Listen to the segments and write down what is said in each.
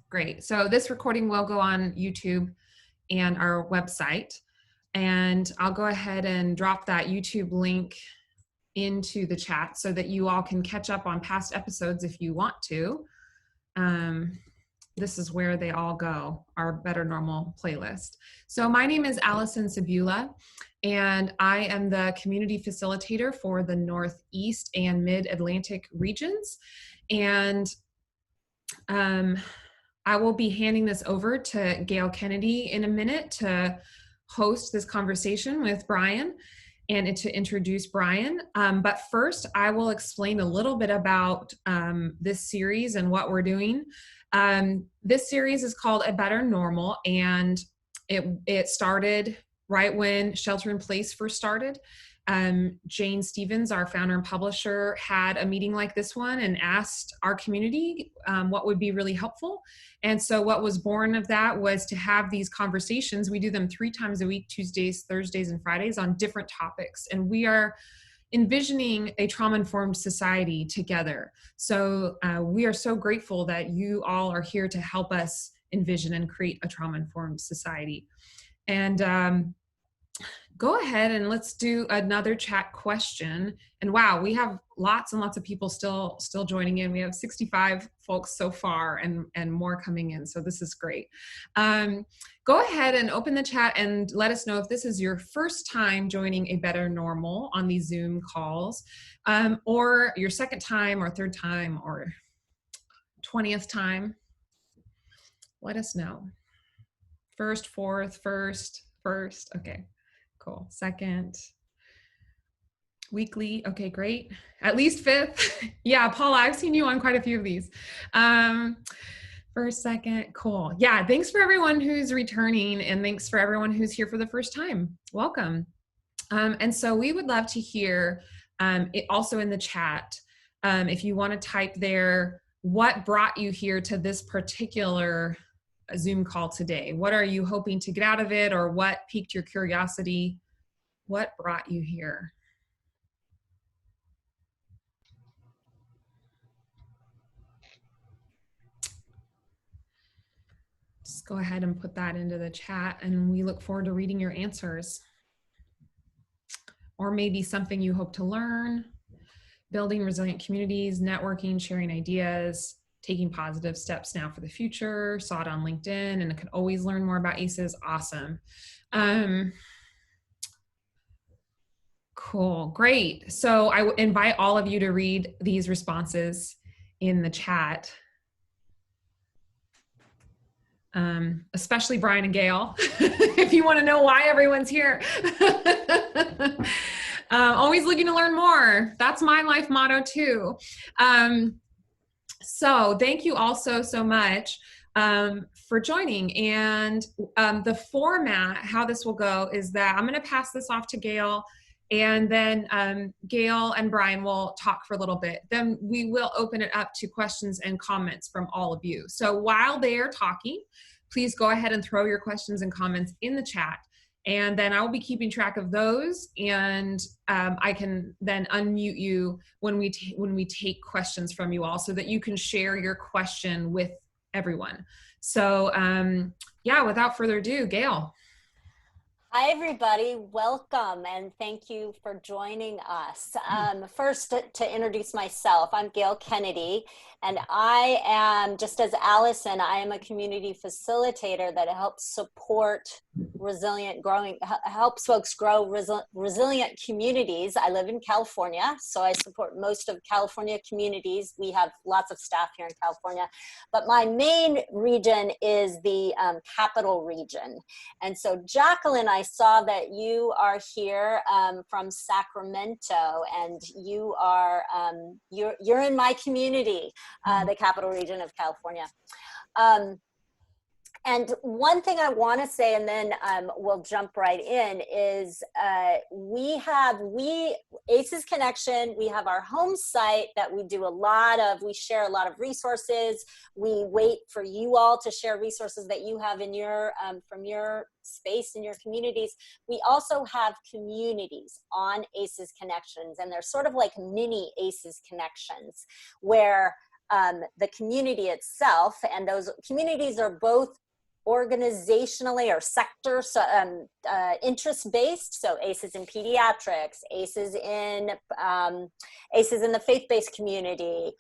Great. So this recording will go on YouTube and our website. And I'll go ahead and drop that YouTube link into the chat so that you all can catch up on past episodes if you want to. This is where they all go, our Better Normal playlist. So my name is Allison Sabula, and I am the community facilitator for the Northeast and Mid-Atlantic regions. And I will be handing this over to Gail Kennedy in a minute to host this conversation with Brian and to introduce Brian. But first, I will explain a little bit about this series and what we're doing. This series is called A Better Normal, and it started right when Shelter in Place first started. Jane Stevens, our founder and publisher, had a meeting like this one and asked our community what would be really helpful. And so what was born of that was to have these conversations. We do them 3 times a week, Tuesdays, Thursdays, and Fridays, on different topics. And we are envisioning a trauma-informed society together. So we are so grateful that you all are here to help us envision and create a trauma-informed society. And go ahead and let's do another chat question. And wow, we have lots and lots of people still joining in. We have 65 folks so far and more coming in. So this is great. Go ahead and open the chat and let us know if this is your first time joining A Better Normal on these Zoom calls, or your second time or third time or 20th time. Let us know. First, fourth, first. Okay. Cool. Second, weekly. Okay, great. At least 5th. Yeah, Paula, I've seen you on quite a few of these. First, second, cool. Yeah, thanks for everyone who's returning, and thanks for everyone who's here for the first time. Welcome. And so we would love to hear it also in the chat, if you want to type there, what brought you here to this particular Zoom call today? What are you hoping to get out of it, or what piqued your curiosity? What brought you here? Just go ahead and put that into the chat, and we look forward to reading your answers. Or maybe something you hope to learn: building resilient communities, networking, sharing ideas, taking positive steps now for the future, saw it on LinkedIn, and I can always learn more about ACEs. Awesome. Cool, great. So I invite all of you to read these responses in the chat, especially Brian and Gail, if you want to know why everyone's here. Always looking to learn more. That's my life motto too. So thank you all so much for joining. And the format, how this will go, is that I'm going to pass this off to Gail, and then Gail and Brian will talk for a little bit. Then we will open it up to questions and comments from all of you. So while they are talking, please go ahead and throw your questions and comments in the chat. And then I will be keeping track of those, and I can then unmute you when we take questions from you all, so that you can share your question with everyone. So yeah, without further ado, Gail. Hi, everybody. Welcome, and thank you for joining us. First, to introduce myself, I'm Gail Kennedy, and I am, just as Allison, I am a community facilitator that helps support helps folks grow resilient communities. I live in California, so I support most of California communities. We have lots of staff here in California, but my main region is the capital region. And so Jacqueline, I saw that you are here from Sacramento, and you are you're in my community, the capital region of California. And one thing I want to say, and then we'll jump right in, is ACEs Connection, we have our home site that we do we share a lot of resources. We wait for you all to share resources that you have in your, from your space in your communities. We also have communities on ACEs Connections, and they're sort of like mini ACEs Connections, where the community itself. And those communities are both organizationally or sector interest based. So ACEs in pediatrics, ACEs in the faith-based community,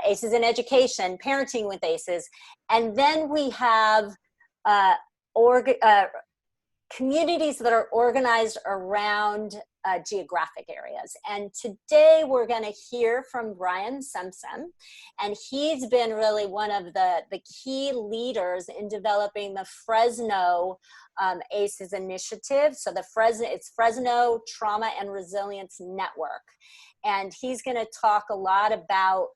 ACEs in education, parenting with ACEs. And then we have communities that are organized around geographic areas. And today we're going to hear from Brian Semsem, and he's been really one of the key leaders in developing the Fresno ACEs initiative. So it's Fresno Trauma and Resilience Network. And he's going to talk a lot about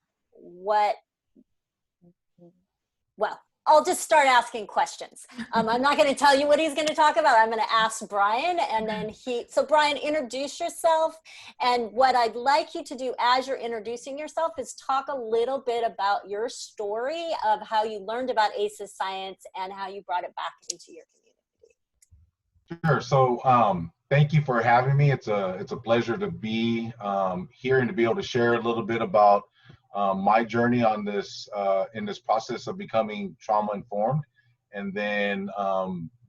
I'll just start asking questions. I'm not going to tell you what he's going to talk about. I'm going to ask Brian, and then so Brian, introduce yourself. And what I'd like you to do as you're introducing yourself is talk a little bit about your story of how you learned about ACEs science and how you brought it back into your community. Sure. So thank you for having me. It's a pleasure to be here and to be able to share a little bit about my journey on this in this process of becoming trauma informed, and then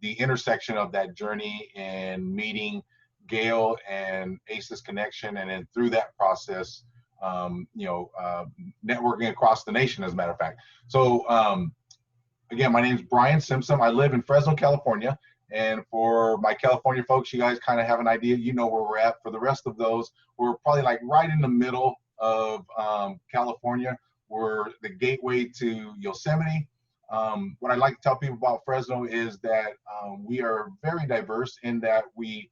the intersection of that journey and meeting Gail and ACEs Connection, and then through that process, networking across the nation, as a matter of fact. So again, my name is Brian Semsem. I live in Fresno, California. And for my California folks, you guys kind of have an idea, you know where we're at. For the rest of those, we're probably like right in the middle of California. We're the gateway to Yosemite. What I like to tell people about Fresno is that we are very diverse in that we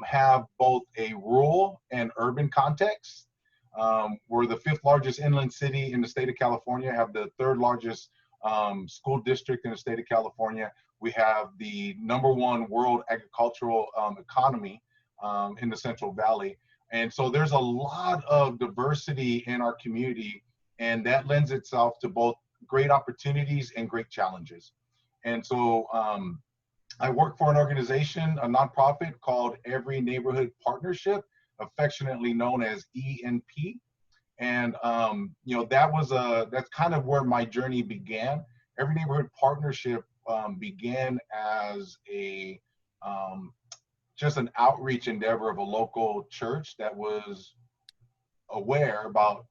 have both a rural and urban context. We're the 5th largest inland city in the state of California, have the 3rd largest school district in the state of California. We have the #1 world agricultural economy in the Central Valley. And so there's a lot of diversity in our community, and that lends itself to both great opportunities and great challenges. And so I work for an organization, a nonprofit called Every Neighborhood Partnership, affectionately known as ENP. And that's kind of where my journey began. Every Neighborhood Partnership began as a just an outreach endeavor of a local church that was aware about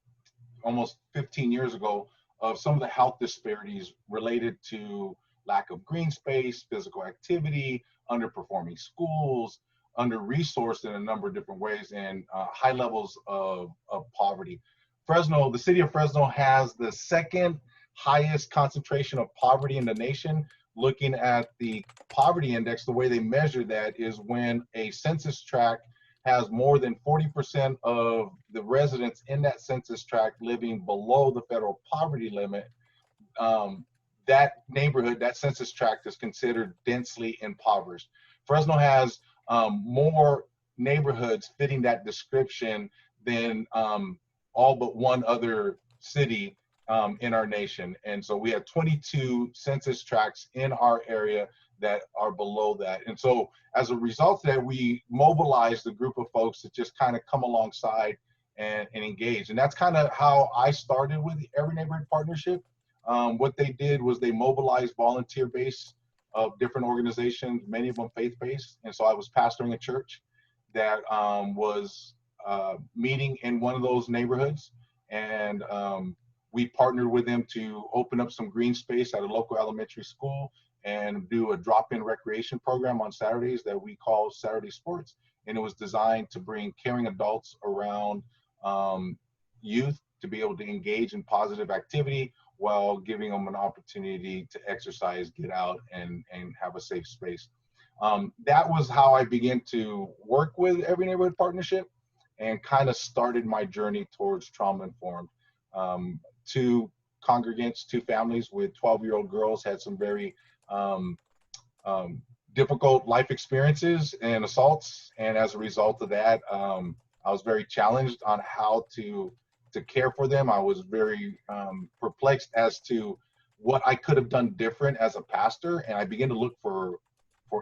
almost 15 years ago of some of the health disparities related to lack of green space, physical activity, underperforming schools, under-resourced in a number of different ways, and high levels of poverty. Fresno, the city of Fresno has the 2nd highest concentration of poverty in the nation. Looking at the poverty index, the way they measure that is when a census tract has more than 40% of the residents in that census tract living below the federal poverty limit. That neighborhood, that census tract, is considered densely impoverished. Fresno has more neighborhoods fitting that description than all but one other city in our nation. And so we have 22 census tracts in our area that are below that. And so as a result of that, we mobilized a group of folks to just kind of come alongside and engage. And that's kind of how I started with Every Neighborhood Partnership. What they did was they mobilized volunteer base of different organizations, many of them faith-based. And so I was pastoring a church that was meeting in one of those neighborhoods. And we partnered with them to open up some green space at a local elementary school and do a drop-in recreation program on Saturdays that we call Saturday Sports. And it was designed to bring caring adults around youth to be able to engage in positive activity while giving them an opportunity to exercise, get out, and have a safe space. That was how I began to work with Every Neighborhood Partnership and kind of started my journey towards trauma-informed. 2 congregants, 2 families with 12-year-old girls had some very difficult life experiences and assaults. And as a result of that, I was very challenged on how to care for them. I was very perplexed as to what I could have done different as a pastor. And I began to look for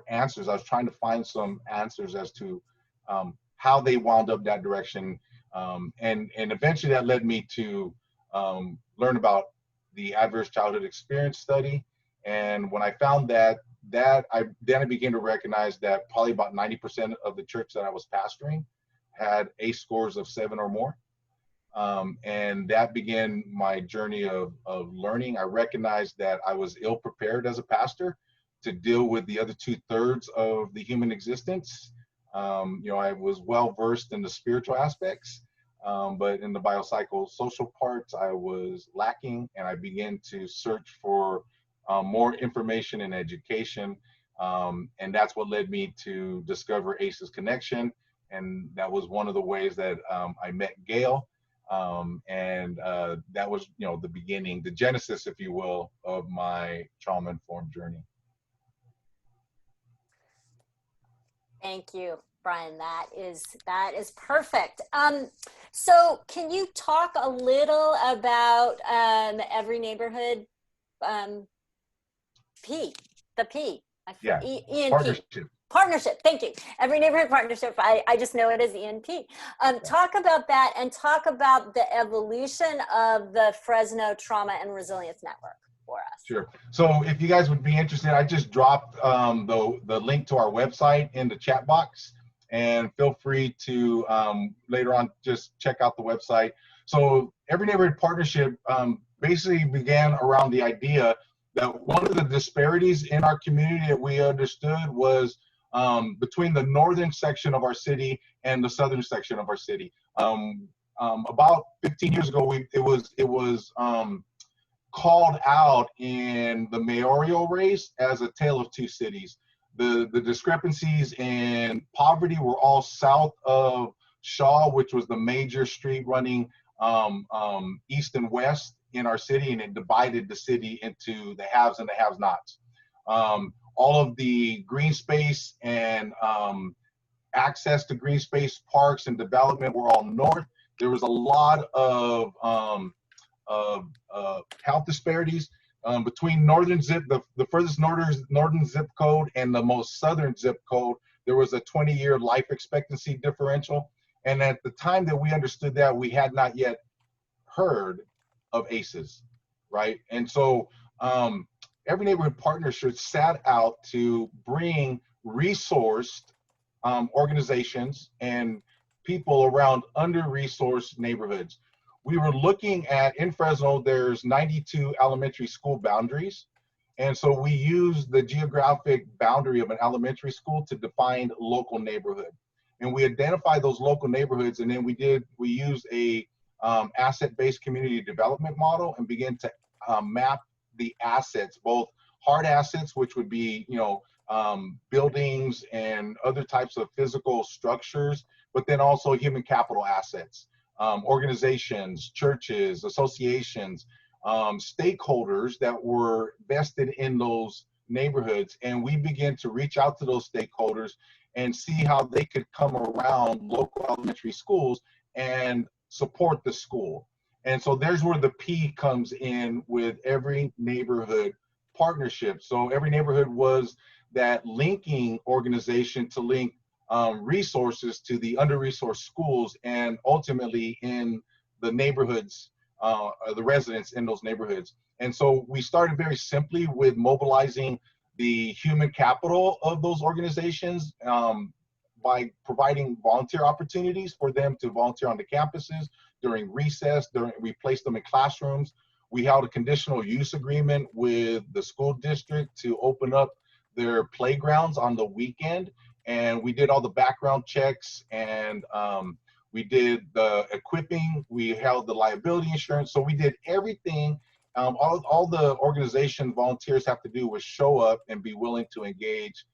answers. I was trying to find some answers as to how they wound up that direction. And eventually that led me to learn about the adverse childhood experience study. And when I found that, I began to recognize that probably about 90% of the church that I was pastoring had ACE scores of 7 or more. And that began my journey of learning. I recognized that I was ill prepared as a pastor to deal with the other 2/3 of the human existence. I was well versed in the spiritual aspects, but in the biopsychosocial parts, I was lacking, and I began to search for more information and education. And that's what led me to discover ACE's connection. And that was one of the ways that I met Gail. And that was, the beginning, the genesis, if you will, of my trauma-informed journey. Thank you, Brian. That is perfect. So can you talk a little about Every Neighborhood P? Yeah. ENP. Partnership. Thank you. Every Neighborhood Partnership. I just know it as ENP. Talk about that, and talk about the evolution of the Fresno Trauma and Resilience Network for us. Sure. So if you guys would be interested, I just dropped the link to our website in the chat box, and feel free to later on just check out the website. So Every Neighborhood Partnership basically began around the idea that one of the disparities in our community that we understood was between the northern section of our city and the southern section of our city. About 15 years ago, it was called out in the mayoral race as a tale of two cities. The discrepancies in poverty were all south of Shaw, which was the major street running east and west in our city, and it divided the city into the haves and the have-nots. All of the green space and access to green space, parks, and development were all north. There was a lot of health disparities between the furthest northern zip code and the most southern zip code. There was a 20-year life expectancy differential. And at the time that we understood that, we had not yet heard of ACEs, right? And so Every Neighborhood Partnership sat out to bring resourced organizations and people around under-resourced neighborhoods. We were looking at, in Fresno, there's 92 elementary school boundaries. And so we used the geographic boundary of an elementary school to define local neighborhood. And we identified those local neighborhoods, and then we used a asset-based community development model and began to map the assets, both hard assets, which would be, buildings and other types of physical structures, but then also human capital assets, organizations, churches, associations, stakeholders that were vested in those neighborhoods. And we began to reach out to those stakeholders and see how they could come around local elementary schools and support the school. And so there's where the P comes in with Every Neighborhood Partnership. So Every Neighborhood was that linking organization to link resources to the under-resourced schools, and ultimately in the neighborhoods, the residents in those neighborhoods. And so we started very simply with mobilizing the human capital of those organizations by providing volunteer opportunities for them to volunteer on the campuses during recess. We placed them in classrooms. We held a conditional use agreement with the school district to open up their playgrounds on the weekend. And we did all the background checks, and we did the equipping. We held the liability insurance. So we did everything. All the organization volunteers have to do was show up and be willing to engage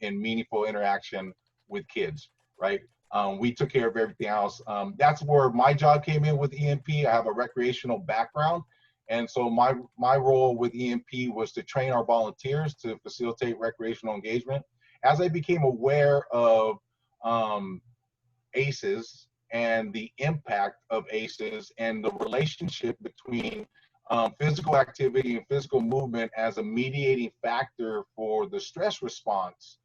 in meaningful interaction with kids, right? We took care of everything else. That's where my job came in with EMP. I have a recreational background. And so my role with EMP was to train our volunteers to facilitate recreational engagement. As I became aware of ACEs and the impact of ACEs and the relationship between physical activity and physical movement as a mediating factor for the stress response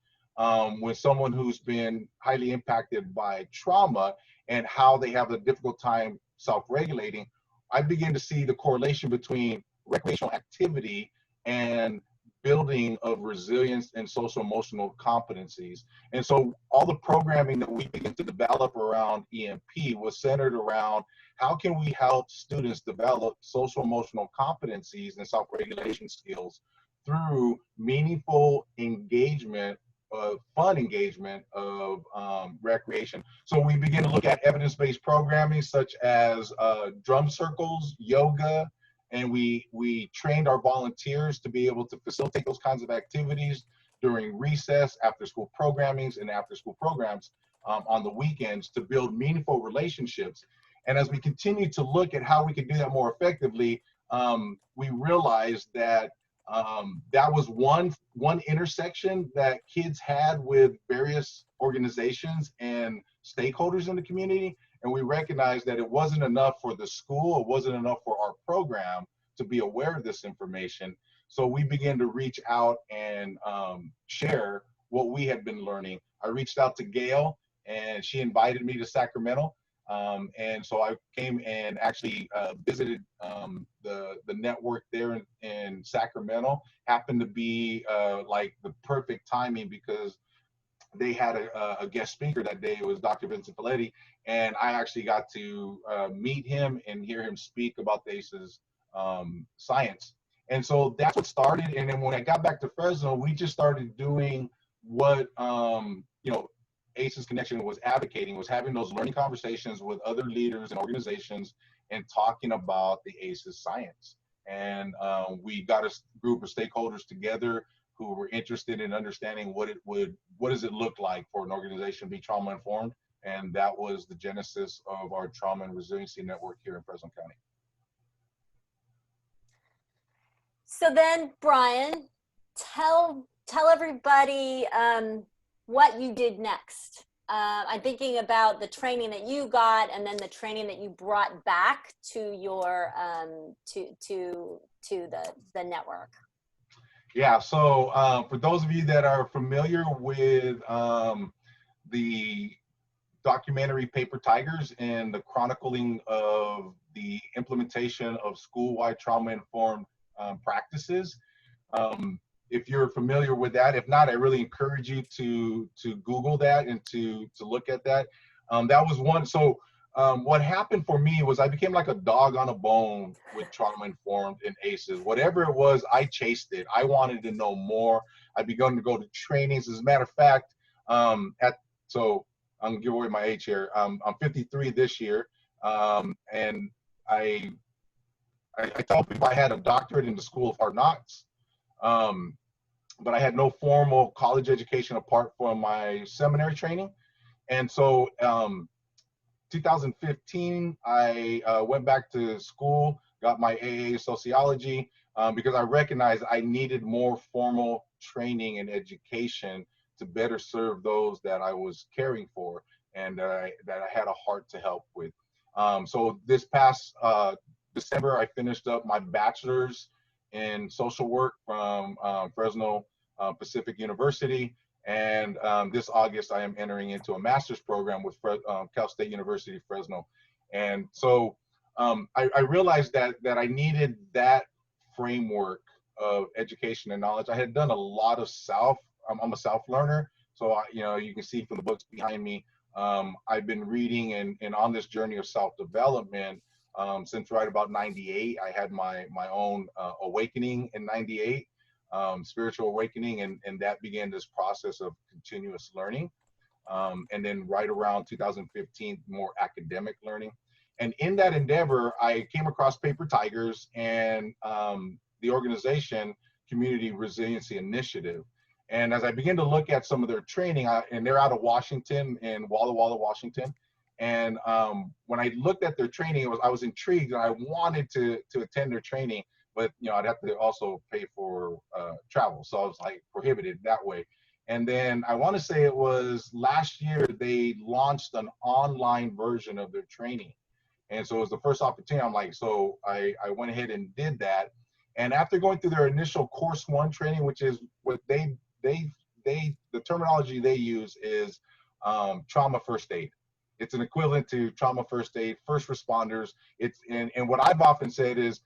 when someone who's been highly impacted by trauma, and how they have a difficult time self-regulating, I began to see the correlation between recreational activity and building of resilience and social emotional competencies. And so all the programming that we began to develop around EMP was centered around how can we help students develop social emotional competencies and self-regulation skills through meaningful engagement, fun engagement of recreation. So we begin to look at evidence-based programming such as drum circles, yoga, and we trained our volunteers to be able to facilitate those kinds of activities during recess, after school programmings, and after school programs on the weekends to build meaningful relationships. And as we continue to look at how we could do that more effectively, we realized that that was one intersection that kids had with various organizations and stakeholders in the community. And we recognized that it wasn't enough for the school, it wasn't enough for our program to be aware of this information. So we began to reach out and share what we had been learning. I reached out to Gail, and she invited me to Sacramento. And so I came and actually visited the network there in Sacramento. Happened to be like the perfect timing because they had a guest speaker that day. It was Dr. Vincent Folletti, and I actually got to meet him and hear him speak about the ACEs science. And so that's what started. And then when I got back to Fresno, we just started doing what ACEs Connection was advocating, was having those learning conversations with other leaders and organizations and talking about the ACEs science. And we got a group of stakeholders together who were interested in understanding what does it look like for an organization to be trauma informed. And that was the genesis of our trauma and resiliency network here in Fresno County. So then, Brian, tell everybody what you did next. I'm thinking about the training that you got, and then the training that you brought back to your to the network. Yeah. So for those of you that are familiar with the documentary Paper Tigers and the chronicling of the implementation of school-wide trauma-informed practices. If you're familiar with that, if not, I really encourage you to Google that and to look at that. That was one. So what happened for me was I became like a dog on a bone with trauma-informed and ACEs. Whatever it was, I chased it. I wanted to know more. I began to go to trainings. As a matter of fact, so I'm gonna give away my age here. I'm 53 this year, and I tell people I had a doctorate in the School of Hard Knocks, but I had no formal college education apart from my seminary training. And so 2015, I went back to school, got my AA sociology, because I recognized I needed more formal training and education to better serve those that I was caring for and that I had a heart to help with. So this past December, I finished up my bachelor's in social work from Fresno Pacific University. And this August, I am entering into a master's program with Cal State University, Fresno. And so I realized that I needed that framework of education and knowledge. I had done a lot of I'm a self-learner. So, you can see from the books behind me, I've been reading and on this journey of self-development since right about 98. I had my own awakening in 98. Spiritual awakening, and that began this process of continuous learning. And then right around 2015, more academic learning. And in that endeavor, I came across Paper Tigers and the organization Community Resiliency Initiative. And as I began to look at some of their training, and they're out of Washington, in Walla Walla, Washington. And when I looked at their training, I was intrigued, and I wanted to attend their training. But I'd have to also pay for travel, so I was like prohibited that way. And then I want to say it was last year they launched an online version of their training, and so it was the first opportunity. I'm like, so I went ahead and did that. And after going through their initial course 1 training, which is what the terminology they use is trauma first aid. it's an equivalent to trauma first aid, first responders. And what I've often said is,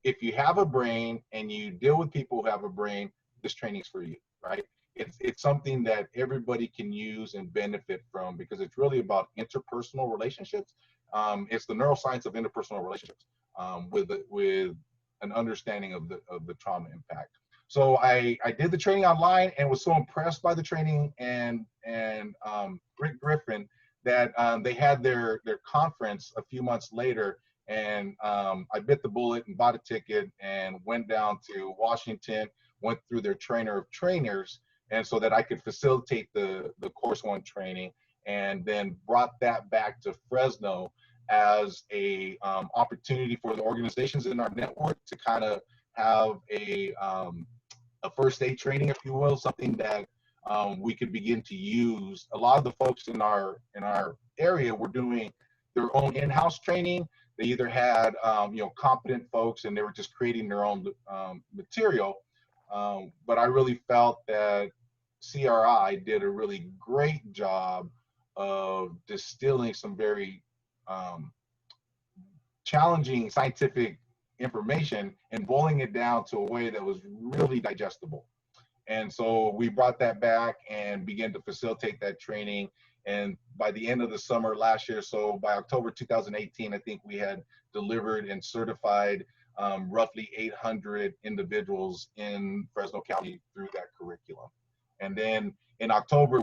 if you have a brain and you deal with people who have a brain, this training's for you, right? It's something that everybody can use and benefit from, because it's really about interpersonal relationships. It's the neuroscience of interpersonal relationships, with an understanding of the trauma impact. So I did the training online and was so impressed by the training and Rick Griffin that they had their conference a few months later. And I bit the bullet and bought a ticket and went down to Washington, went through their trainer of trainers, and so that I could facilitate the course one training, and then brought that back to Fresno as a opportunity for the organizations in our network to kind of have a first aid training, if you will, something that we could begin to use. A lot of the folks in our area were doing their own in-house training. They either had competent folks and they were just creating their own material. But I really felt that CRI did a really great job of distilling some very challenging scientific information and boiling it down to a way that was really digestible. And so we brought that back and began to facilitate that training. And by the end of the summer last year, so by October 2018, I think we had delivered and certified roughly 800 individuals in Fresno County through that curriculum. And then in October,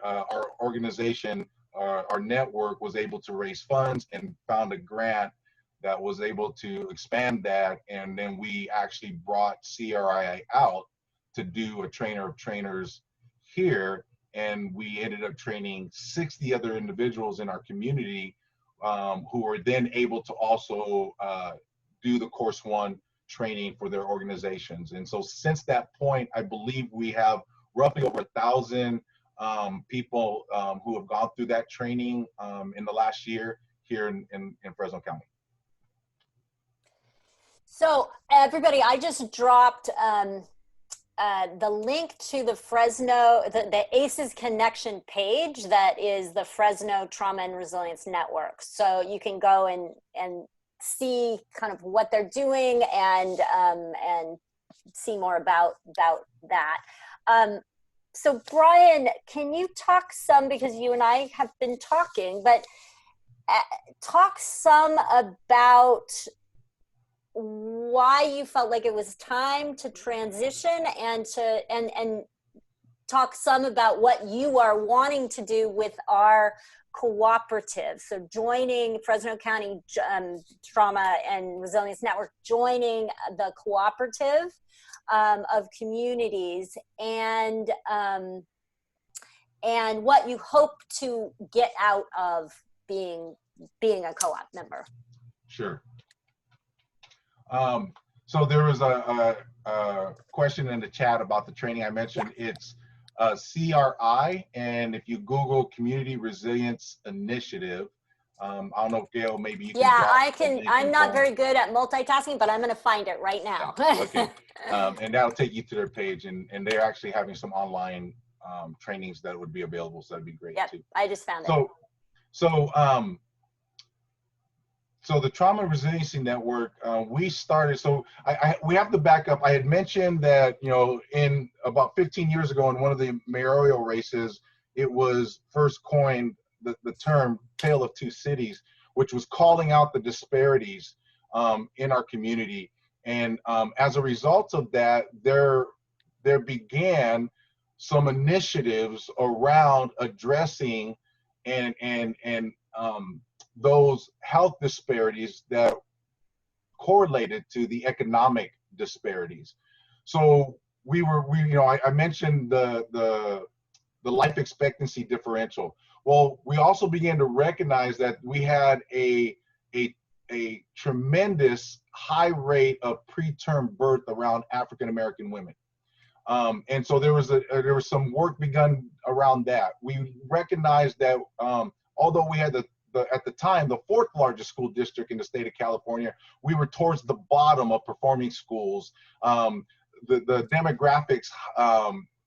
our organization, our network was able to raise funds and found a grant that was able to expand that. And then we actually brought CRI out to do a trainer of trainers here. And we ended up training 60 other individuals in our community who were then able to also do the course one training for their organizations. And so since that point, I believe we have roughly over 1,000 people who have gone through that training in the last year here in Fresno County. So everybody, I just dropped the link to the Fresno, the ACEs Connection page that is the Fresno Trauma and Resilience Network. So you can go and see kind of what they're doing and see more about that. So Brian, can you talk some, because you and I have been talking, but talk some about why you felt like it was time to transition, and talk some about what you are wanting to do with our cooperative. So joining Fresno County Trauma and Resilience Network, joining the cooperative of communities, and what you hope to get out of being a co-op member. Sure. So there was a question in the chat about the training I mentioned. Yeah. It's CRI, and if you Google Community Resilience Initiative, I don't know if Gail, maybe you can. Yeah, I can. I'm not very good at multitasking, but I'm going to find it right now. Yeah. Okay. And that'll take you to their page, and they're actually having some online trainings that would be available, so that'd be great too. I just found it. So the Trauma and Resiliency Network, we started, so we have to back up. I had mentioned that, in about 15 years ago in one of the mayoral races, it was first coined the term Tale of Two Cities, which was calling out the disparities in our community. And as a result of that, there began some initiatives around addressing and those health disparities that correlated to the economic disparities. So I mentioned the life expectancy differential. Well, we also began to recognize that we had a tremendous high rate of preterm birth around African American women. And so there was some work begun around that. We recognized that although we had at the time, the fourth largest school district in the state of California, we were towards the bottom of performing schools. The demographics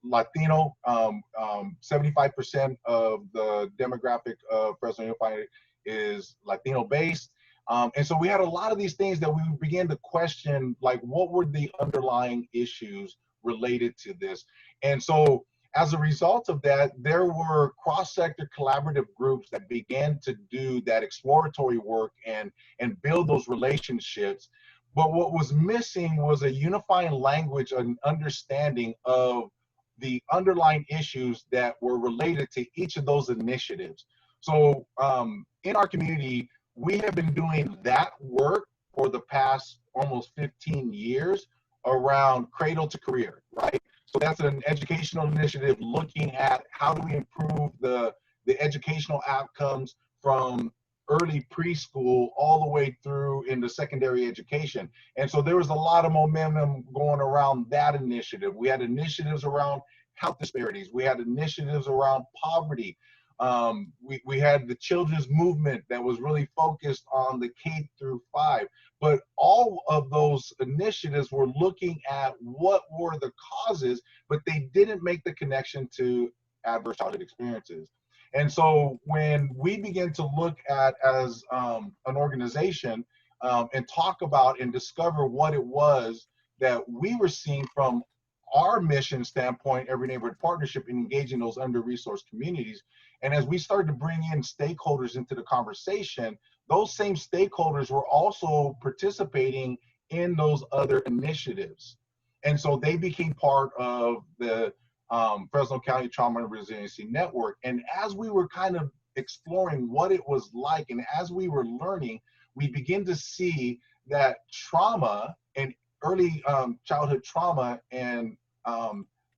Latino. 75% of the demographic of Fresno Unified is Latino based. And so we had a lot of these things that we began to question, like what were the underlying issues related to this? And so as a result of that, there were cross-sector collaborative groups that began to do that exploratory work and build those relationships. But what was missing was a unifying language, an understanding of the underlying issues that were related to each of those initiatives. So in our community, we have been doing that work for the past almost 15 years around cradle to career, right? So that's an educational initiative looking at how do we improve the educational outcomes from early preschool all the way through into secondary education. And so there was a lot of momentum going around that initiative. We had initiatives around health disparities. We had initiatives around poverty. We had the children's movement that was really focused on the K through 5. But all of those initiatives were looking at what were the causes, but they didn't make the connection to adverse childhood experiences. And so when we begin to look at as an organization and talk about and discover what it was that we were seeing from our mission standpoint, Every Neighborhood Partnership, in engaging those under-resourced communities. And as we started to bring in stakeholders into the conversation, those same stakeholders were also participating in those other initiatives. And so they became part of the Fresno County Trauma and Resiliency Network. And as we were kind of exploring what it was like, and as we were learning, we begin to see that trauma and early childhood trauma and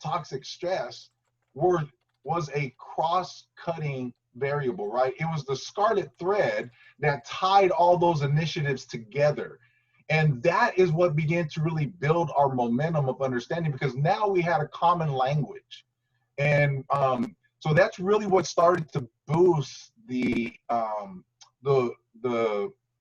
toxic stress was a cross-cutting variable, right? It was the scarlet thread that tied all those initiatives together. And that is what began to really build our momentum of understanding, because now we had a common language. And so that's really what started to boost the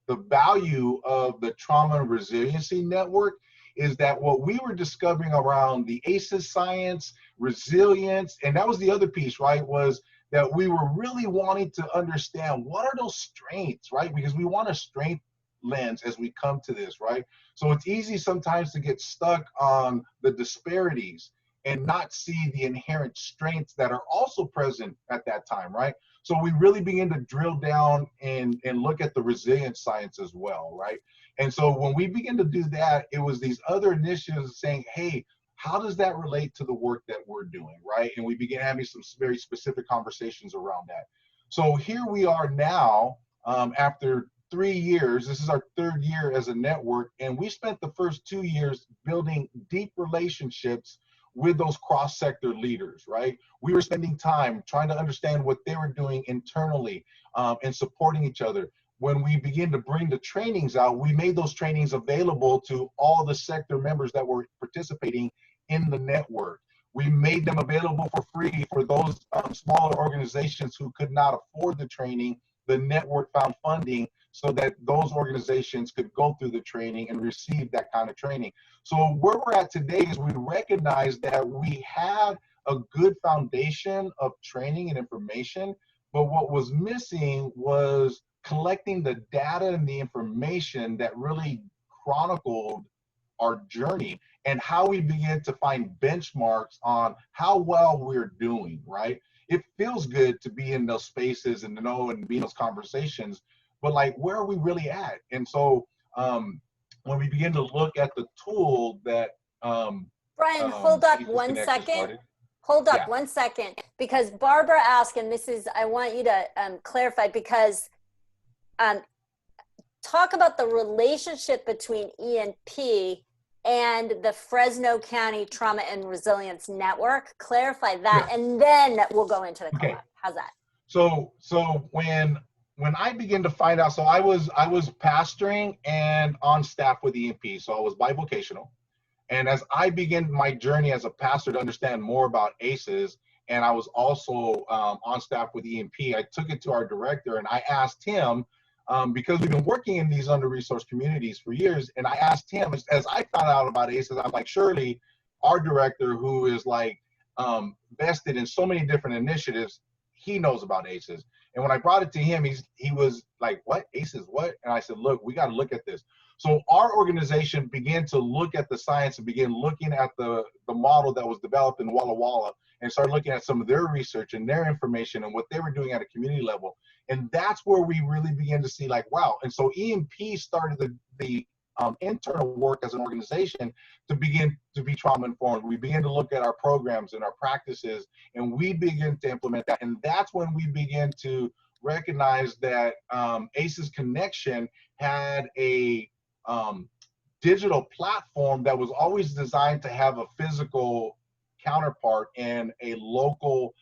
value of the Trauma and Resiliency Network, is that what we were discovering around the ACEs science, resilience, and that was the other piece, right, was that we were really wanting to understand what are those strengths, right? Because we want a strength lens as we come to this, right? So it's easy sometimes to get stuck on the disparities and not see the inherent strengths that are also present at that time, right? So we really begin to drill down and look at the resilience science as well, right? And so when we begin to do that, it was these other initiatives saying, hey, how does that relate to the work that we're doing, right? And we began having some very specific conversations around that. So here we are now, after 3 years, this is our 3rd year as a network, and we spent the first 2 years building deep relationships with those cross-sector leaders, right? We were spending time trying to understand what they were doing internally and supporting each other. When we began to bring the trainings out, we made those trainings available to all the sector members that were participating in the network. We made them available for free for those smaller organizations who could not afford the training. The network found funding so that those organizations could go through the training and receive that kind of training. So where we're at today is we recognize that we had a good foundation of training and information, but what was missing was collecting the data and the information that really chronicled our journey and how we begin to find benchmarks on how well we're doing, right? It feels good to be in those spaces and to know and be in those conversations, but like, where are we really at? And so when we begin to look at the tool that Brian, hold up one second. Hold up 1 second, because Barbara asked, and this is, I want you to clarify, because talk about the relationship between ENP and the Fresno County Trauma and Resilience Network. Clarify that, and then we'll go into the co-op. How's that? So when I began to find out, so I was pastoring and on staff with ENP, so I was bivocational. And as I began my journey as a pastor to understand more about ACEs, and I was also on staff with ENP, I took it to our director and I asked him, because we've been working in these under-resourced communities for years, and I asked him, as I found out about ACEs, I'm like, surely our director, who is like vested in so many different initiatives. He knows about ACEs. And when I brought it to him, he was like, what? ACEs, what? And I said, look, we got to look at this. So our organization began to look at the science and begin looking at the model that was developed in Walla Walla, and started looking at some of their research and their information and what they were doing at a community level. And that's where we really began to see, like, wow. And so EMP started the internal work as an organization to begin to be trauma informed. We began to look at our programs and our practices, and we begin to implement that. And that's when we began to recognize that ACEs Connection had a digital platform that was always designed to have a physical counterpart and a local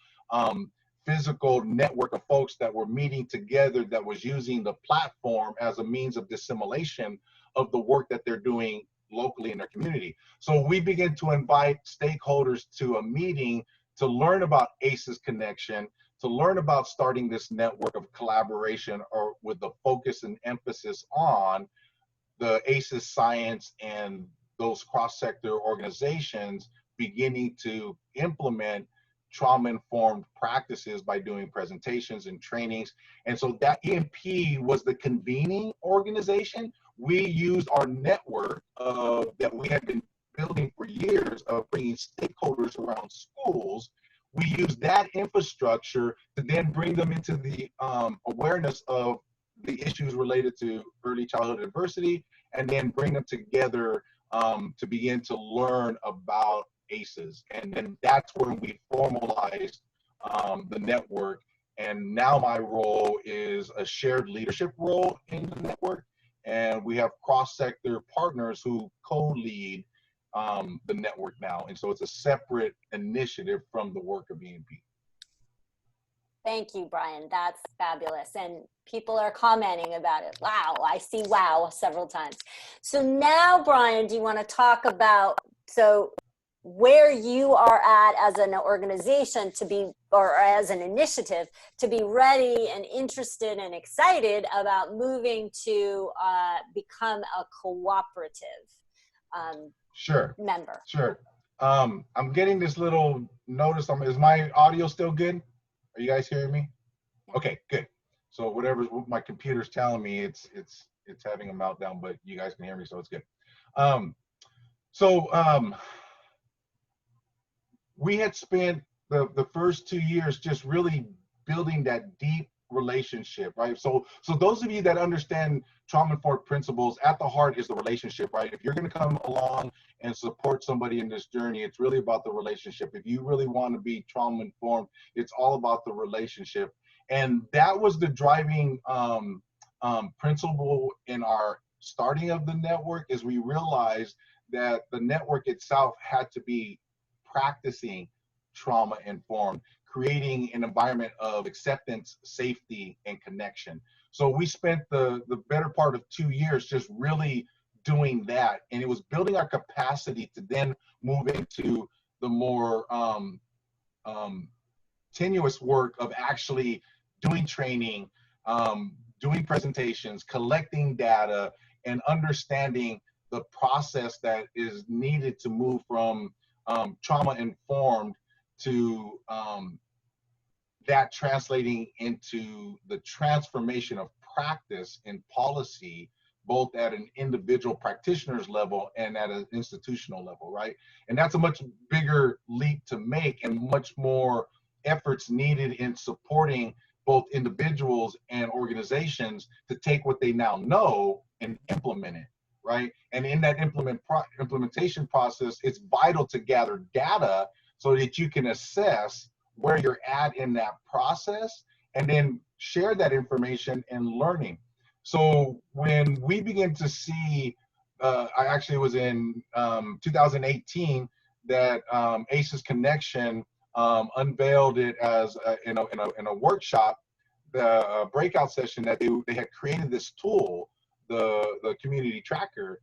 physical network of folks that were meeting together, that was using the platform as a means of dissemination of the work that they're doing locally in their community. So we begin to invite stakeholders to a meeting to learn about ACEs Connection, to learn about starting this network of collaboration, or with the focus and emphasis on the ACEs science and those cross-sector organizations beginning to implement trauma-informed practices by doing presentations and trainings. And so that EMP was the convening organization. We used our network that we had been building for years of bringing stakeholders around schools. We used that infrastructure to then bring them into the awareness of the issues related to early childhood adversity, and then bring them together to begin to learn about ACEs. And then that's when we formalized the network. And now my role is a shared leadership role in the network. And we have cross-sector partners who co-lead the network now. And so it's a separate initiative from the work of EMP. Thank you, Brian. That's fabulous. And people are commenting about it. Wow, I see wow several times. So now, Brian, do you want to talk about, so where you are at as an organization to be, or as an initiative, to be ready and interested and excited about moving to become a cooperative member? Sure. I'm getting this little notice. Is my audio still good? Are you guys hearing me? Yeah. Okay, good. So whatever my computer's telling me, it's having a meltdown, but you guys can hear me, so it's good. We had spent the first 2 years just really building that deep relationship, right? So those of you that understand trauma-informed principles, at the heart is the relationship, right? If you're going to come along and support somebody in this journey, it's really about the relationship. If you really want to be trauma-informed, it's all about the relationship. And that was the driving principle in our starting of the network, is we realized that the network itself had to be practicing trauma-informed, creating an environment of acceptance, safety, and connection. So we spent the better part of 2 years just really doing that. And it was building our capacity to then move into the more tenuous work of actually doing training, doing presentations, collecting data, and understanding the process that is needed to move from trauma-informed to that translating into the transformation of practice and policy, both at an individual practitioner's level and at an institutional level, right? And that's a much bigger leap to make, and much more efforts needed in supporting both individuals and organizations to take what they now know and implement it, right? And in that implementation process, it's vital to gather data so that you can assess where you're at in that process, and then share that information and learning. So when we begin to see, I actually was in 2018 that ACEs Connection unveiled it as in a workshop, the breakout session, that they had created this tool, the community tracker,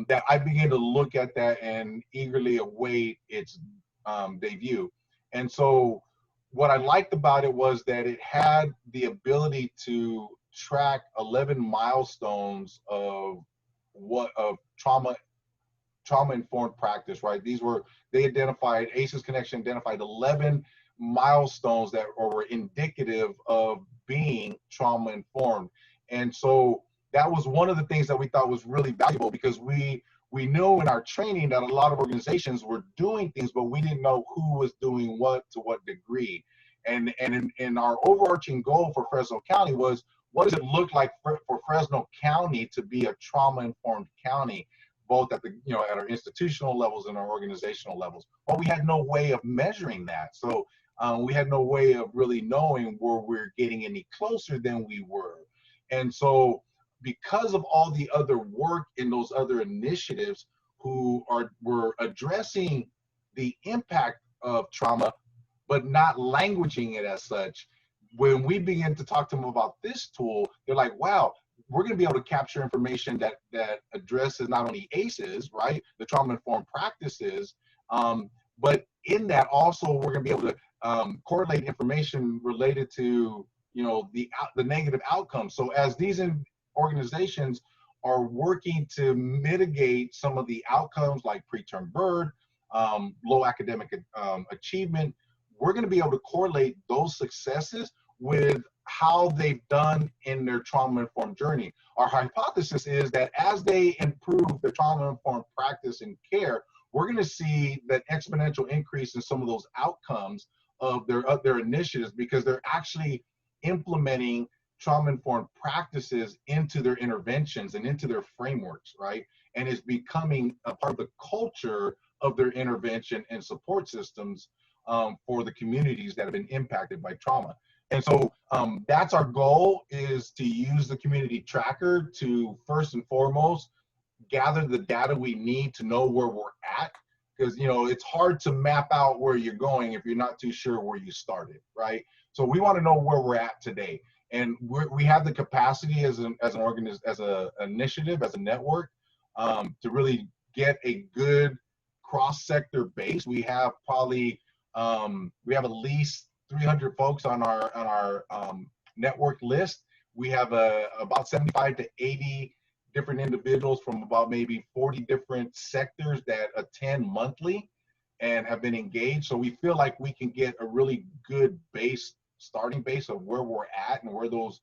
that I began to look at that and eagerly await its debut. And so what I liked about it was that it had the ability to track 11 milestones of trauma trauma-informed practice, right? They identified, ACEs Connection identified 11 milestones that were indicative of being trauma-informed. And so that was one of the things that we thought was really valuable, because we knew in our training that a lot of organizations were doing things, but we didn't know who was doing what to what degree. And in our overarching goal for Fresno County was, what does it look like for Fresno County to be a trauma-informed county, both at the, at our institutional levels and our organizational levels? Well, we had no way of measuring that. So we had no way of really knowing where we're getting any closer than we were. And so because of all the other work in those other initiatives were addressing the impact of trauma, but not languaging it as such, when we begin to talk to them about this tool, they're like, wow, we're going to be able to capture information that addresses not only ACEs, right, the trauma-informed practices, but in that also we're going to be able to correlate information related to, the negative outcomes. So as these organizations are working to mitigate some of the outcomes like preterm birth, low academic achievement, we're going to be able to correlate those successes with how they've done in their trauma-informed journey. Our hypothesis is that as they improve the trauma-informed practice and care, we're going to see that exponential increase in some of those outcomes of their initiatives, because they're actually implementing trauma-informed practices into their interventions and into their frameworks, right? And it's becoming a part of the culture of their intervention and support systems for the communities that have been impacted by trauma. And so that's our goal, is to use the community tracker to first and foremost gather the data we need to know where we're at, because it's hard to map out where you're going if you're not too sure where you started, right? So we want to know where we're at today, and we have the capacity as an initiative, as a network, to really get a good cross-sector base. We have probably we have at least 300 folks on our network list. We have about 75 to 80 different individuals from about maybe 40 different sectors that attend monthly and have been engaged. So we feel like we can get a really good starting base of where we're at and where those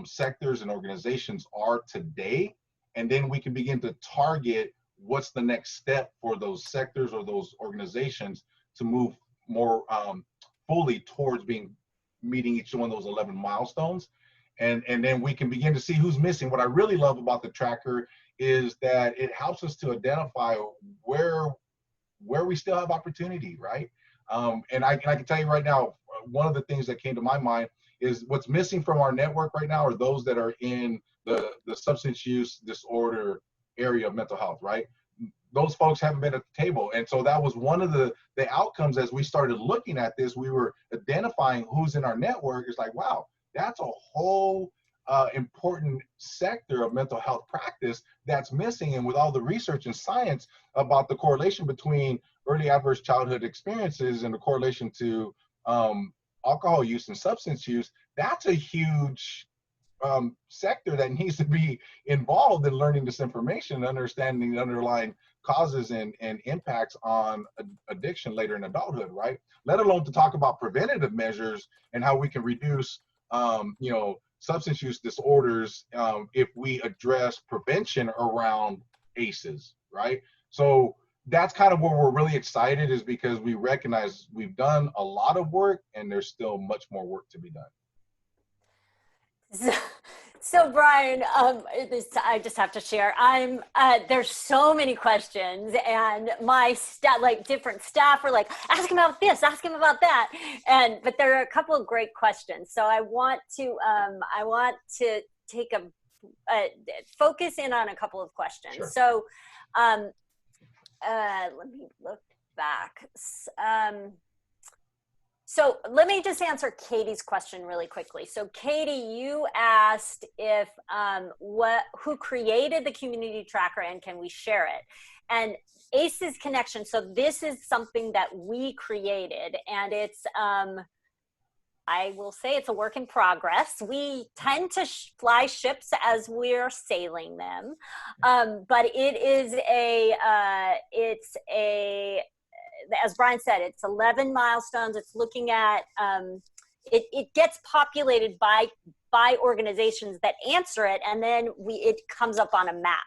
sectors and organizations are today. And then we can begin to target what's the next step for those sectors or those organizations to move more fully towards meeting each one of those 11 milestones. And then we can begin to see who's missing. What I really love about the tracker is that it helps us to identify where we still have opportunity, right? And I can tell you right now, one of the things that came to my mind is what's missing from our network right now are those that are in the substance use disorder area of mental health, right? Those folks haven't been at the table. And so that was one of the outcomes as we started looking at this. We were identifying who's in our network. It's like, wow, that's a whole important sector of mental health practice that's missing. And with all the research and science about the correlation between early adverse childhood experiences and the correlation to alcohol use and substance use, that's a huge sector that needs to be involved in learning this information and understanding the underlying causes and impacts on addiction later in adulthood, right? Let alone to talk about preventative measures and how we can reduce substance use disorders if we address prevention around ACEs, right? So that's kind of where we're really excited, is because we recognize we've done a lot of work and there's still much more work to be done. So Brian, I just have to share. There's so many questions, and my different staff are like, ask him about this, ask him about that, but there are a couple of great questions. So I want to take focus in on a couple of questions. Sure. So let me look back. So let me just answer Katie's question really quickly. So Katie, you asked if who created the community tracker and can we share it? And ACEs Connection. So this is something that we created, and I will say it's a work in progress. We tend to fly ships as we're sailing them, but as Brian said, it's 11 milestones. It's looking at, it gets populated by organizations that answer it, and then it comes up on a map.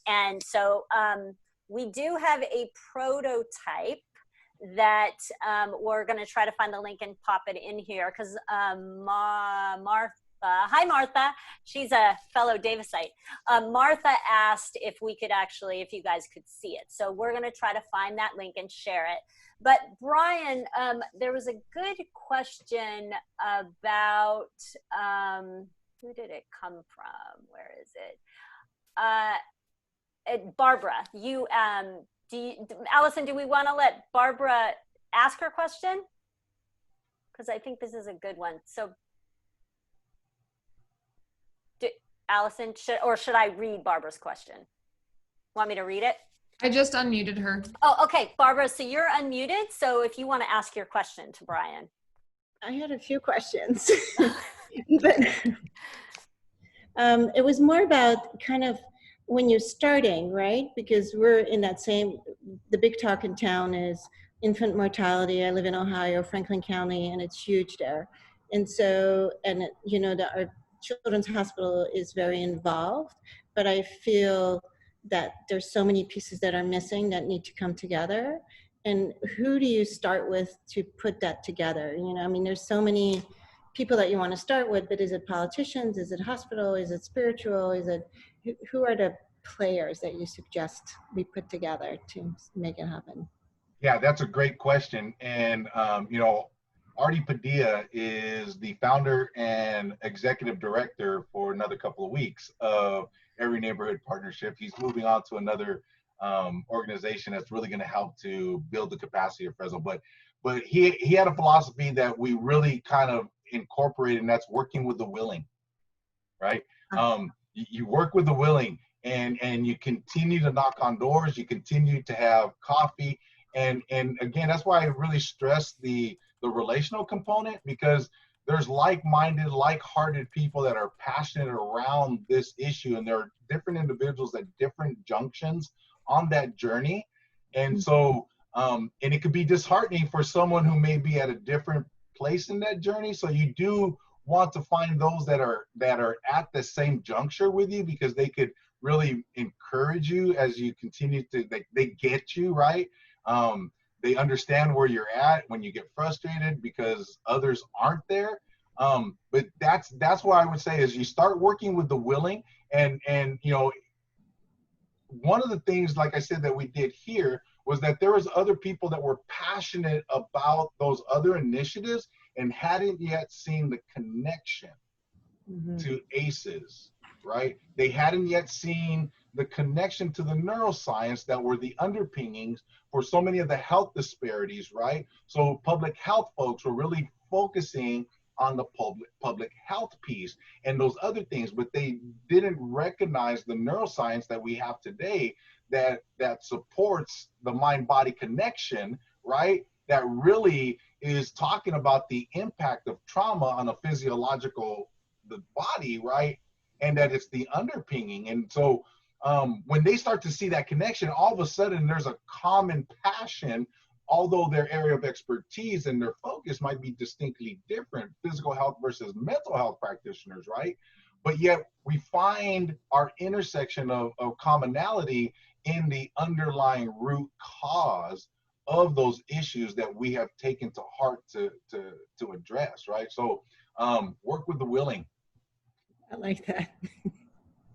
And so we do have a prototype that we're going to try to find the link and pop it in here, because Martha, hi Martha, she's a fellow Davisite. Martha asked if we could if you guys could see it. So we're going to try to find that link and share it. But Brian, there was a good question about, who did it come from? Where is it? Barbara, Allison, do we want to let Barbara ask her question? Because I think this is a good one. So, Allison, should I read Barbara's question? Want me to read it? I just unmuted her. Oh, okay, Barbara, so you're unmuted. So if you want to ask your question to Brian. I had a few questions, but it was more about kind of when you're starting, right? Because we're in that the big talk in town is infant mortality. I live in Ohio, Franklin County, and it's huge there. And so, our children's hospital is very involved, but I feel that there's so many pieces that are missing that need to come together. And who do you start with to put that together? There's so many people that you want to start with, but is it politicians? Is it hospital? Is it spiritual? Who are the players that you suggest we put together to make it happen? Yeah, that's a great question. And, Artie Padilla is the founder and executive director for another couple of weeks of Every Neighborhood Partnership. He's moving on to another organization that's really going to help to build the capacity of Fresno. But he had a philosophy that we really kind of incorporated, and that's working with the willing, right? You work with the willing, and you continue to knock on doors, you continue to have coffee. And again, that's why I really stress the relational component, because there's like-minded, like-hearted people that are passionate around this issue, and there are different individuals at different junctions on that journey. And so, and it could be disheartening for someone who may be at a different place in that journey. So you do want to find those that are at the same juncture with you, because they could really encourage you as you continue to, they get you, right? They understand where you're at when you get frustrated because others aren't there. But that's what I would say is you start working with the willing, and one of the things, like I said, that we did here was that there was other people that were passionate about those other initiatives and hadn't yet seen the connection to ACEs, right? They hadn't yet seen the connection to the neuroscience that were the underpinnings for so many of the health disparities, right? So public health folks were really focusing on the public health piece and those other things, but they didn't recognize the neuroscience that we have today that supports the mind-body connection, right? That really is talking about the impact of trauma on a the body, right? And that it's the underpinning. And so when they start to see that connection, all of a sudden there's a common passion, although their area of expertise and their focus might be distinctly different, physical health versus mental health practitioners, right? But yet we find our intersection of commonality in the underlying root cause of those issues that we have taken to heart to address, right? So work with the willing. I like that.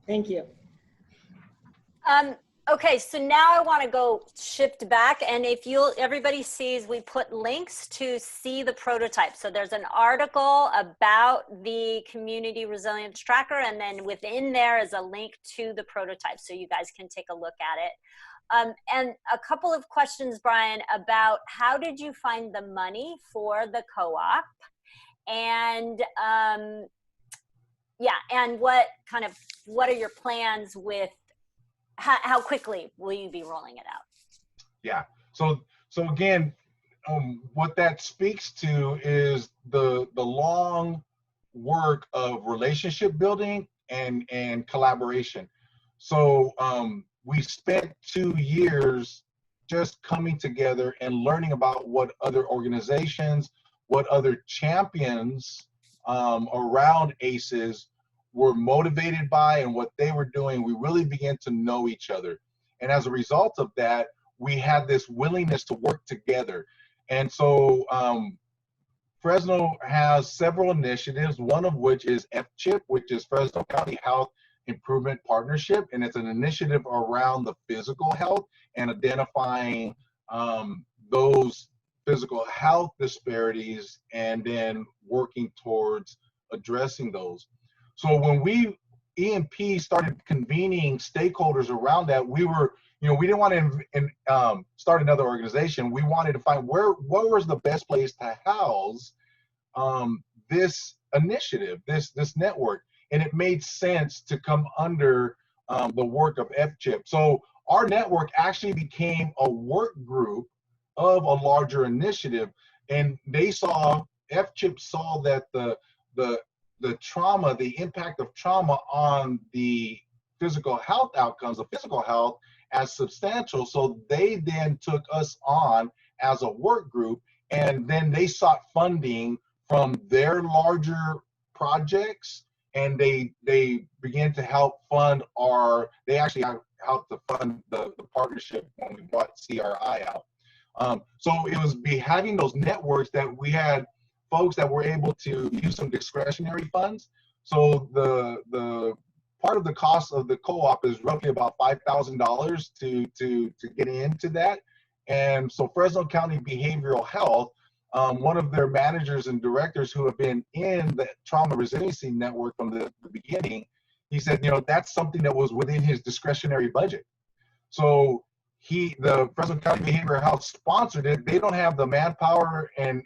Thank you. Okay, so now I want to go shift back, and if everybody sees, we put links to see the prototype. So there's an article about the community resilience tracker, and then within there is a link to the prototype, so you guys can take a look at it. And a couple of questions, Brian, about how did you find the money for the co-op, and and what are your plans with how quickly will you be rolling it out? Yeah. So again, what that speaks to is the long work of relationship building and collaboration. So we spent 2 years just coming together and learning about what other organizations, what other champions around ACEs were motivated by and what they were doing. We really began to know each other. And as a result of that, we had this willingness to work together. And so Fresno has several initiatives, one of which is FCHIP, which is Fresno County Health Improvement Partnership. And it's an initiative around the physical health and identifying those physical health disparities and then working towards addressing those. So when we, EMP, started convening stakeholders around that, we were, we didn't want to start another organization. We wanted to find where was the best place to house this initiative, this network, and it made sense to come under the work of FCHIP. So our network actually became a work group of a larger initiative, and FCHIP saw that the trauma, the impact of trauma on the physical health outcomes of physical health as substantial. So they then took us on as a work group, and then they sought funding from their larger projects, and they began to help fund they actually helped to fund the partnership when we brought CRI out. So it was having those networks that we had folks that were able to use some discretionary funds. So the part of the cost of the co-op is roughly about $5,000 to get into that. And so Fresno County Behavioral Health, one of their managers and directors who have been in the trauma resiliency network from the beginning, he said, that's something that was within his discretionary budget. So the Fresno County Behavioral Health sponsored it. They don't have the manpower and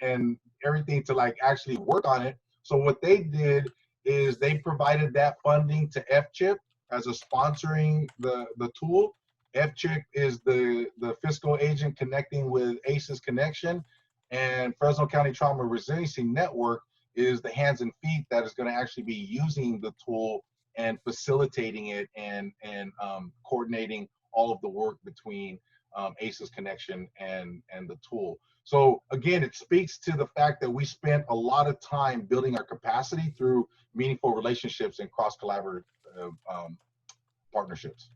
everything to actually work on it. So what they did is they provided that funding to FCHIP as a sponsoring the tool. FCHIP is the fiscal agent connecting with ACEs Connection, and Fresno County Trauma Resiliency Network is the hands and feet that is going to actually be using the tool and facilitating it and coordinating all of the work between ACEs Connection and the tool. So again, it speaks to the fact that we spent a lot of time building our capacity through meaningful relationships and cross-collaborative partnerships.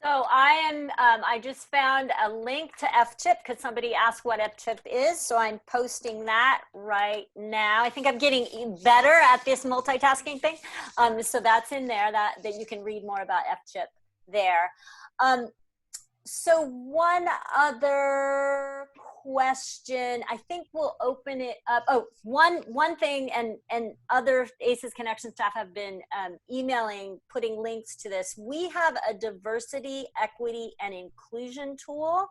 So I just found a link to FCHIP because somebody asked what FCHIP is. So I'm posting that right now. I think I'm getting better at this multitasking thing. So that's in there that you can read more about FCHIP there. So one other question, I think we'll open it up. Oh, one thing, and other ACEs Connection staff have been emailing, putting links to this. We have a diversity, equity, and inclusion tool.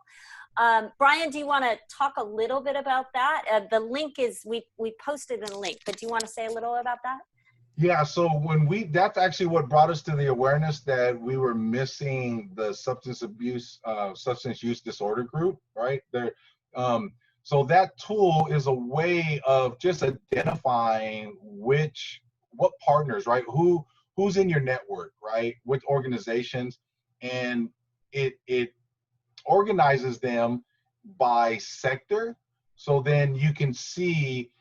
Brian, do you want to talk a little bit about that? The link is, we posted a link, but do you want to say a little about that? Yeah, so that's actually what brought us to the awareness that we were missing the substance use disorder group, right? So that tool is a way of just identifying what partners, right? Who's in your network, right? Which organizations, and it organizes them by sector. So then you can see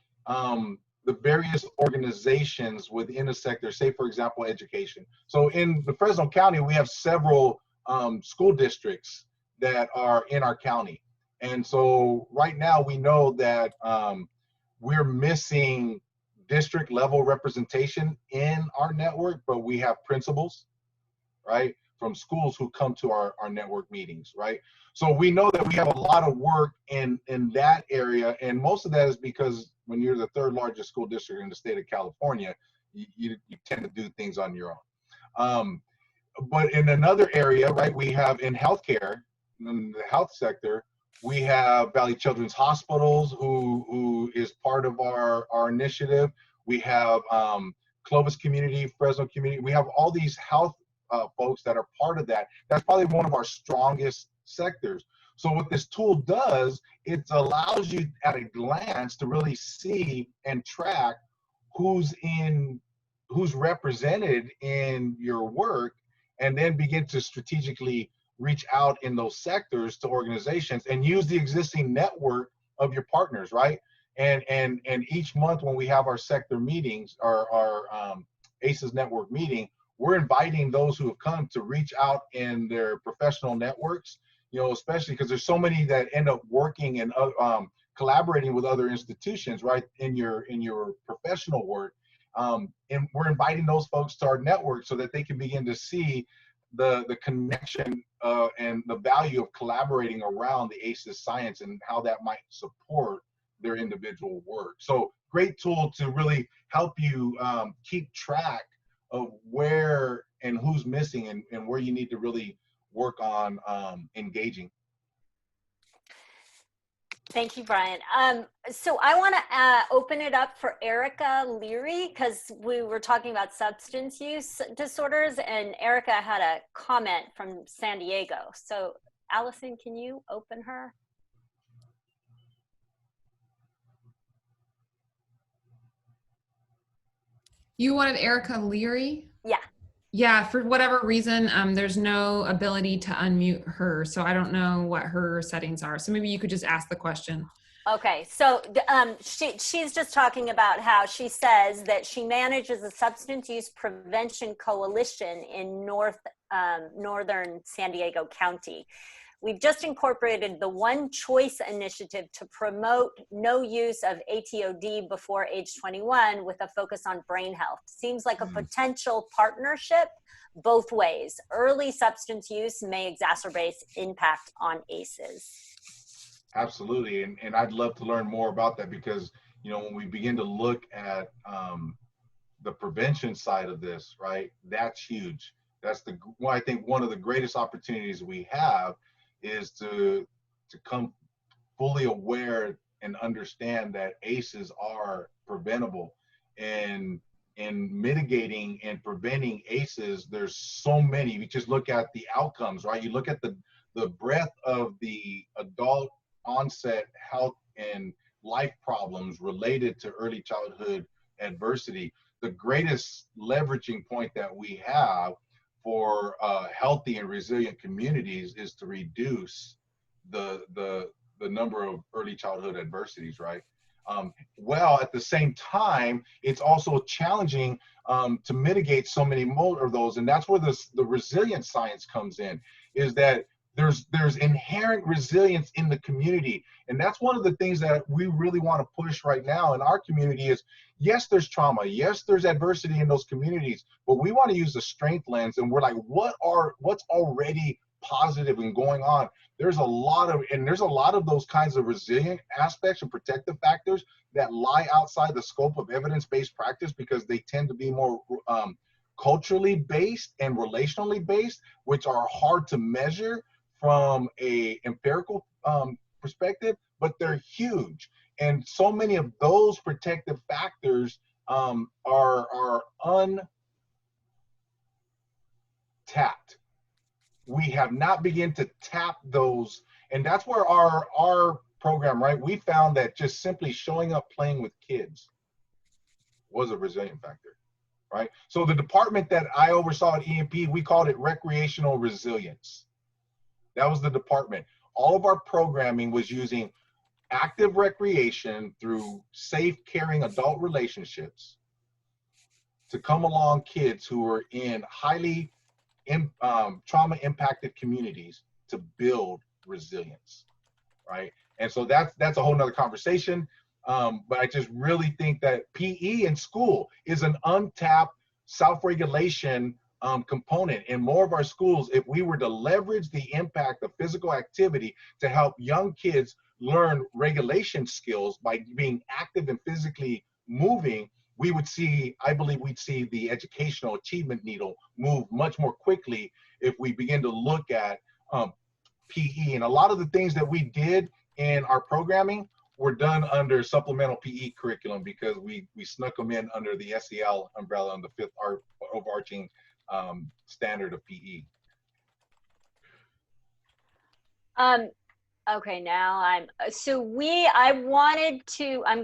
the various organizations within a sector, say for example, education. So in the Fresno County, we have several school districts that are in our county. And so right now we know that we're missing district level representation in our network, but we have principals, right, from schools who come to our network meetings, right? So we know that we have a lot of work in that area, and most of that is because when you're the third largest school district in the state of California, you tend to do things on your own. But in another area, right, we have in healthcare, in the health sector, we have Valley Children's Hospitals, who is part of our initiative. We have Clovis Community, Fresno Community. We have all these health folks that are part of that. That's probably one of our strongest sectors. So what this tool does, it allows you at a glance to really see and track who's represented in your work, and then begin to strategically reach out in those sectors to organizations and use the existing network of your partners, right? And each month when we have our sector meetings, our ACES network meeting, we're inviting those who have come to reach out in their professional networks, you know, especially because there's so many that end up working and collaborating with other institutions, right, in your professional work. And we're inviting those folks to our network so that they can begin to see the connection and the value of collaborating around the ACES science and how that might support their individual work. So great tool to really help you keep track of where and who's missing, and where you need to really work on engaging. Thank you, Brian. So I want to open it up for Erica Leary, because we were talking about substance use disorders, and Erica had a comment from San Diego. So Allison, can you open her? You wanted Erica Leary? Yeah. Yeah, for whatever reason, there's no ability to unmute her. So I don't know what her settings are. So maybe you could just ask the question. Okay, so she's just talking about how she says that she manages a substance use prevention coalition in northern San Diego County. We've just incorporated the One Choice initiative to promote no use of ATOD before age 21 with a focus on brain health. Seems like a potential partnership both ways. Early substance use may exacerbate impact on ACEs. Absolutely, and I'd love to learn more about that, because, you know, when we begin to look at the prevention side of this, right, that's huge. That's I think one of the greatest opportunities we have is to come fully aware and understand that ACEs are preventable. And in mitigating and preventing ACEs, there's so many. You just look at the outcomes, right? You look at the breadth of the adult onset health and life problems related to early childhood adversity. The greatest leveraging point that we have for healthy and resilient communities is to reduce the number of early childhood adversities, right? Well, at the same time, it's also challenging to mitigate so many more of those, and that's where the resilience science comes in. Is that there's inherent resilience in the community, and that's one of the things that we really want to push right now in our community. Is yes, there's trauma, yes, there's adversity in those communities, but we want to use the strength lens, and we're like, what's already positive and going on? There's a lot of those kinds of resilient aspects and protective factors that lie outside the scope of evidence-based practice, because they tend to be more culturally based and relationally based, which are hard to measure from a empirical perspective, but they're huge. And so many of those protective factors are untapped. We have not begun to tap those, and that's where our program, right? We found that just simply showing up playing with kids was a resilient factor, right? So the department that I oversaw at EMP, we called it recreational resilience. That was the department. All of our programming was using active recreation through safe, caring adult relationships to come along kids who were in highly trauma impacted communities to build resilience, right? And so that's a whole nother conversation. But I just really think that PE in school is an untapped self-regulation component in more of our schools. If we were to leverage the impact of physical activity to help young kids learn regulation skills by being active and physically moving, we would see, I believe we'd see the educational achievement needle move much more quickly if we begin to look at PE. And a lot of the things that we did in our programming were done under supplemental PE curriculum, because we snuck them in under the SEL umbrella and the fifth overarching standard of PE. Okay, now I'm, I'm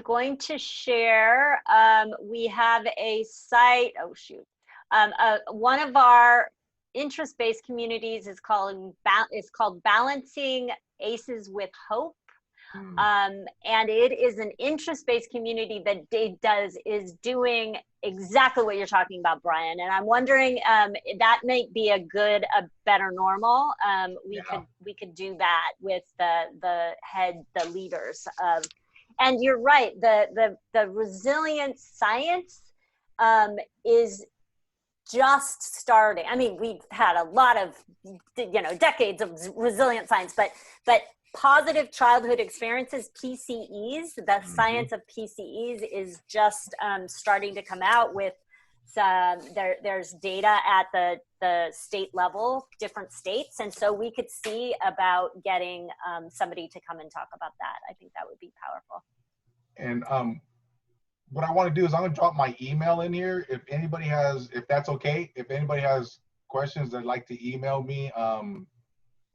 going to share, we have a site, oh shoot. One of our interest-based communities is called Balancing Aces with Hope. And it is an interest-based community that is doing exactly what you're talking about, Brian. And I'm wondering, that might be a better normal. We could do that with the leaders of, and you're right, the resilient science is just starting. I mean, we've had a lot of, decades of resilient science, but positive childhood experiences, PCEs, the science of PCEs is just starting to come out with there's data at the state level, different states. And so we could see about getting somebody to come and talk about that. I think that would be powerful. And what I want to do is I'm going to drop my email in here. If that's okay, if anybody has questions, they'd like to email me.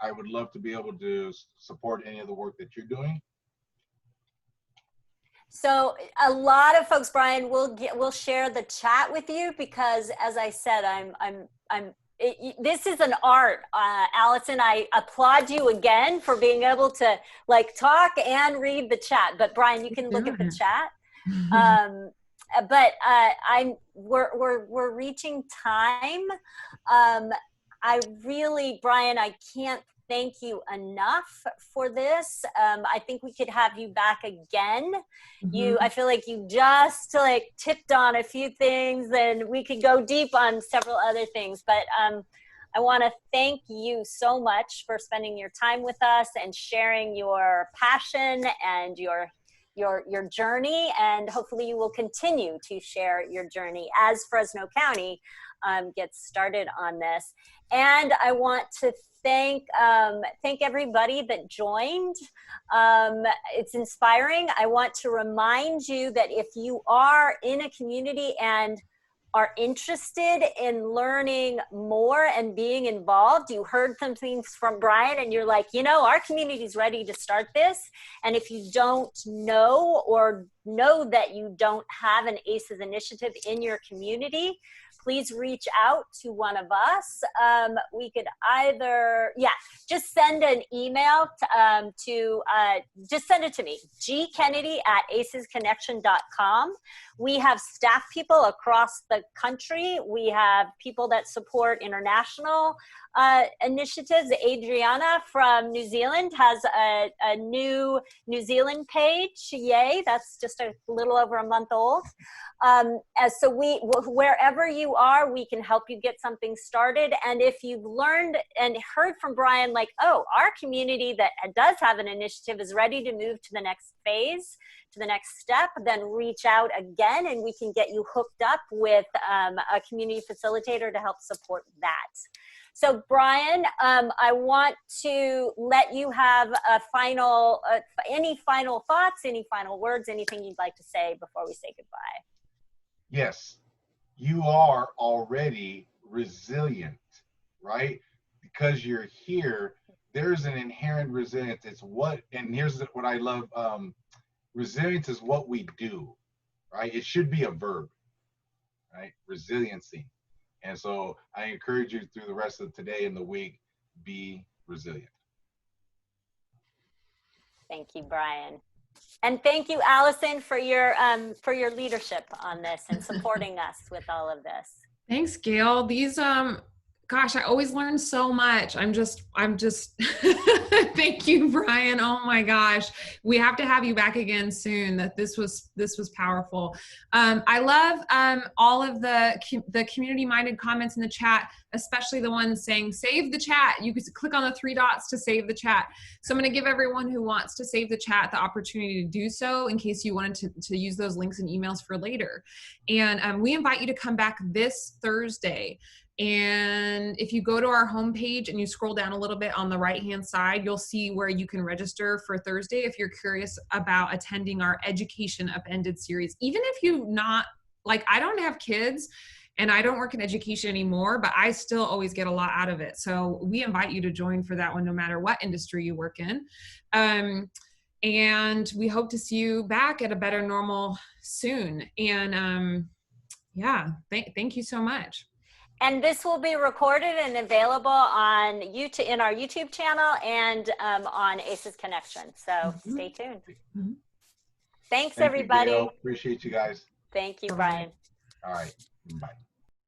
I would love to be able to support any of the work that you're doing. So a lot of folks, Brian, will share the chat with you because, as I said, this is an art. Allison, I applaud you again for being able to talk and read the chat. But Brian, you can look at the chat. We're reaching time. Brian, I can't thank you enough for this. I think we could have you back again. I feel like you just tipped on a few things and we could go deep on several other things, but I want to thank you so much for spending your time with us and sharing your passion and your journey, and hopefully you will continue to share your journey as Fresno County gets started on this. And I want to thank everybody that joined. It's inspiring. I want to remind you that if you are in a community and are interested in learning more and being involved, you heard some things from Brian and you're like, our community is ready to start this. And if you don't know or know that you don't have an ACEs initiative in your community, please reach out to one of us. We could either, just send an email just send it to me, gkennedy@acesconnection.com. We have staff people across the country. We have people that support international initiatives. Adriana from New Zealand has a new New Zealand page. Yay, that's just a little over a month old. So wherever you are, we can help you get something started. And if you've learned and heard from Brian, our community that does have an initiative is ready to move to the next phase, to the next step, then reach out again and we can get you hooked up with a community facilitator to help support that. So Brian, I want to let you have any final thoughts, any final words, anything you'd like to say before we say goodbye. Yes, you are already resilient, right? Because you're here, there's an inherent resilience. And here's what I love. Resilience is what we do, right? It should be a verb, right? Resiliency. And so I encourage you through the rest of today and the week, be resilient. Thank you, Brian. And thank you, Allison, for your leadership on this and supporting us with all of this. Thanks, Gail. These, gosh, I always learn so much. I'm just, thank you, Brian. Oh my gosh. We have to have you back again soon. This was powerful. I love all of the community-minded comments in the chat, especially the ones saying, save the chat. You can click on the 3 dots to save the chat. So I'm going to give everyone who wants to save the chat the opportunity to do so in case you wanted to use those links and emails for later. And we invite you to come back this Thursday. And if you go to our homepage and you scroll down a little bit on the right-hand side, you'll see where you can register for Thursday if you're curious about attending our Education Upended series. Even if you I don't have kids, And I don't work in education anymore, but I still always get a lot out of it. So we invite you to join for that one, no matter what industry you work in. And we hope to see you back at a better normal soon. And yeah, thank you so much. And this will be recorded and available on YouTube, in our YouTube channel, and on ACES Connection. So stay tuned. Thanks, Thank everybody. you, Gail. Appreciate you guys. Thank you, Bye-bye. Brian. All right. Bye.